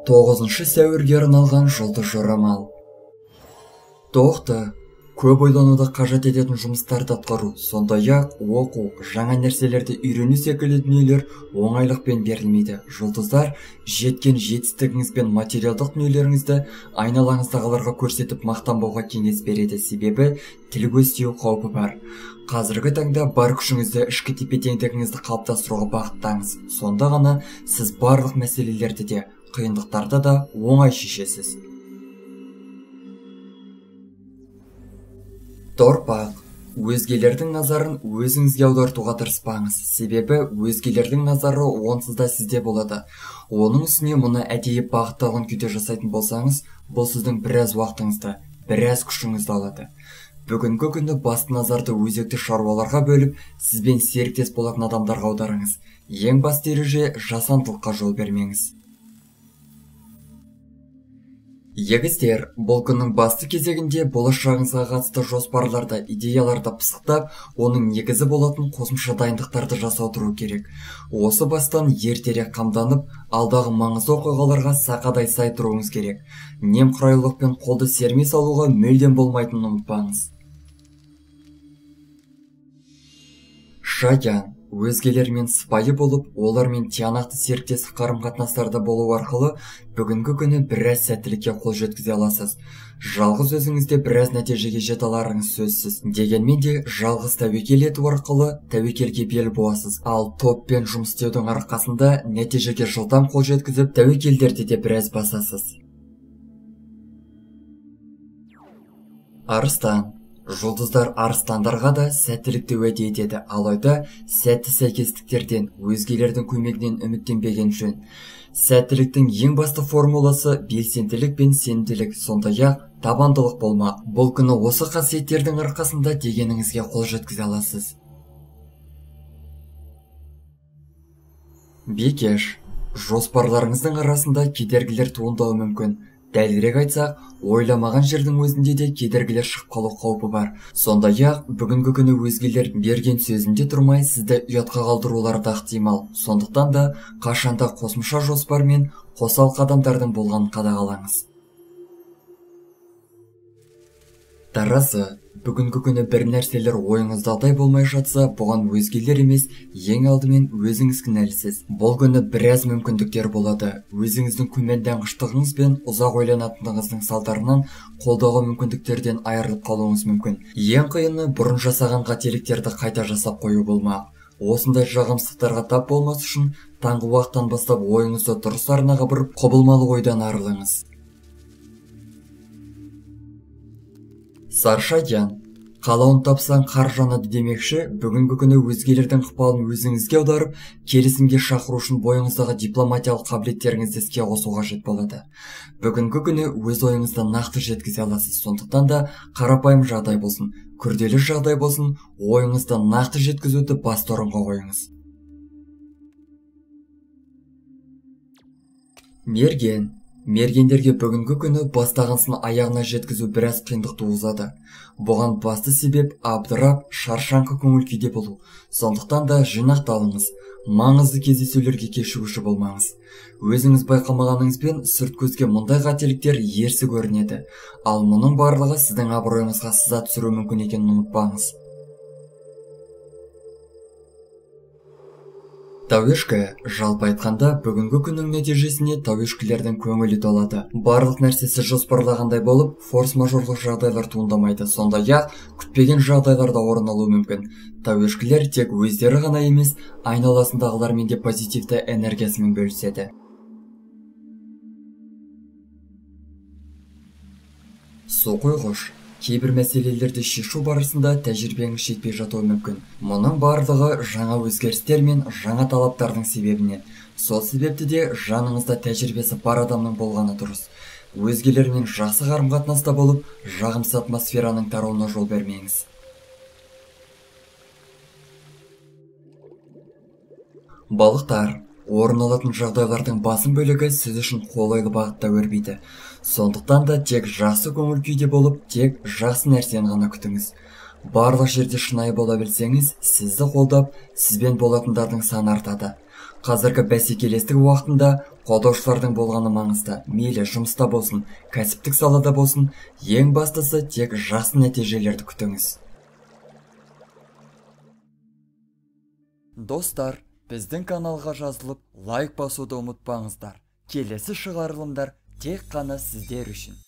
9 сәуірге арналған жұлдыз жорамал. Тоқты, көп ойлануды қажет ететін жұмыстарды атқару, сондай-ақ оқу, жаңа нәрселерді үйрену секілді дүниелер оңайлықпен берілмейді. Жұлдыздар жеткен жетістігіңіз бен материалдық дүниелеріңізді айналаңыздағыларға көрсетіп мақтанбауға кеңес береді, себебі тіл көз тию қаупі бар. Қазіргі таңда бар күшіңізді ішкі тепе-теңдігіңізді қалыптастыруға бағыттаңыз. Сонда ғана сіз барлық мәселелерді де, қиындықтарды да оңай шешесіз. Торпақ. Өзгелердің назарын өзіңізге аудартуға тырыспаңыз, себебі өзгелердің назары онсыз да сізде болады. Оның үстіне мұны әдейі бағытталған күйде жасайтын болсаңыз, бұл сіздің біраз уақытыңызды, біраз күшіңізді алады. Бүгінгі күні басты назарды өзекті шаруаларға бөліп, сізбен серіктес болатын адамдарға аударыңыз. Ең басты ереже жасандылыққа жол бермеңіз. Егіздер, бұл күннің басты кезегінде болашағыңызға қатысты жоспарларды, идеяларды пысықтап, оның негізі болатын қосымша дайындықтарды жасау тұру керек. Осы бастан ертерек қамданып, алдағы маңызды оқиғаларға сақадай сай тұруыңыз керек. Немқұрайлылықпен қолды сермей салуға мүлдем болмайтынын ұмытпаңыз. Шаян. Өзгелермен сыпайы болып, олармен тиянақты серіктестік қарым-қатынастарда болу арқылы бүгінгі күні біраз сәттілікке қол жеткізе аласыз. Жалғыз өзіңізде біраз нәтижеге жете аларыңыз сөзсіз. Дегенмен де жалғыз тәуекел ету арқылы тәуекелге бел буасыз. Ал топпен жұмыс істеудің арқасында нәтижеге жылдам қол жеткізіп, тәуекелдерді де біраз басасыз. Арыстан. Жұлдыздар арыстандарға да сәттілікті уәде етеді, алайда сәтті сәйкестіктерден, өзгелердің көмегінен үміттенбеген жөн. Сәттіліктің ең басты формуласы белсенділік пен сенімділік, сондай-ақ табандылық болмақ. Бұл күні осы қасиеттердің арқасында дегеніңізге қол жеткізе аласыз. Бикеш. Жоспарларыңыздың арасында кедергілер туындауы мүмкін. Дәлірек айтсақ, ойламаған жердің өзінде де кедергілер шығып қалу қаупі бар. Сондай-ақ, бүгінгі күні өзгелер берген сөзінде тұрмай, сізді ұятқа қалдырулары да ықтимал. Сондықтан да қашанда қосымша жоспар мен қосалқы адамдардың болғанын қадағалаңыз. Таразы. Бүгінгі күні бір нәрселер ойыңыздағыдай болмай жатса, бұған өзгелер емес, ең алдымен өзіңіз кінәлісіз. Бұл күні біраз мүмкіндіктер болады. Өзіңіздің күмәнданғыштығыңыз бен ұзақ ойланатындығыңыздың салдарынан қолдағы мүмкіндіктерден айырылып қалуыңыз мүмкін. Ең қиыны бұрын жасаған қателіктерді қайта жасап қою болмақ. Осындай жағымсыздықтарға тап болмас үшін таңғы уақыттан бастап ойыңызды дұрыс арнаға бұрып, құбылмалы ойдан арылыңыз. Саршаян. Қалауын тапсан қар жанады демекші, бүгінгі күні өзгелердің ықпалын өзіңізге аударып, келісімге шақыру үшін бойыңыздағы дипломатиялық қабілеттеріңізді іске қосу қажет болады. Бүгінгі күні өз ойыңызды нақты жеткізе аласыз, сондықтан да қарапайым жағдай болсын, күрделі жағдай болсын, ойыңызды нақты жеткізуді басты орынға қойыңыз. Мерген. Мергендерге бүгінгі күні бастағансын аяғына жеткізу біраз қиындық туғызады. Бұған басты себеп абдырап, шаршаңқы көңіл күйде болу. Сондықтан да жинақталыңыз, маңызды кездесулерге кешігуші болмаңыз. Өзіңіз байқамағаныңызбен сырт көзге мұндай қателіктер ерсі көрінеді. Ал мұның барлығы сіздің абыройыңызға сыза түсіру мүмкін екенін ұмытпаңыз. Тауешкі. Жалпы айтқанда, бүгінгі күннің нәтижесіне тауешкілердің көңілі толады. Барлық нәрсесі жоспарлағандай болып, форс-мажорлық жағдайлар туындамайды. Сондай-ақ, күтпеген жағдайларда орын алуы мүмкін. Тауешкілер тек өздері ғана емес, айналасындағылармен де позитивті энергиясымен бөліседі. Су қойғыш. Кейбір мәселелерді шешу барысында тәжірибеңіз жетпей жатуы мүмкін. Мұның барлығы жаңа өзгерістер мен жаңа талаптардың себебінен. Сол себепті де жаныңызда тәжірибесі бар адамның болғаны дұрыс. Өзгелермен жақсы қарым-қатынаста болып, жағымсыз атмосфераның тарауына жол бермеңіз. Балықтар. Орын алатын жағдайлардың басым бөлігі сіз үшін қолайлы бағытта өрбиді. Сондықтан да тек жақсы көңіл күйде болып, тек жақсы нәрсені ғана күтіңіз. Барлық жерде шынайы бола білсеңіз, сізді қолдап, сізбен болатындардың саны артады. Қазіргі бәсекелестік уақытында Қолдаушылардың болғаны маңызды. Мейлі жұмыста болсын, кәсіптік салада болсын, ең бастысы тек жақсы нәтижелерді күтіңіз. Достар, біздің каналға жазылып, лайк басуды ұмытпаңыздар. Келесі шығарылымдар тек қана сіздер үшін.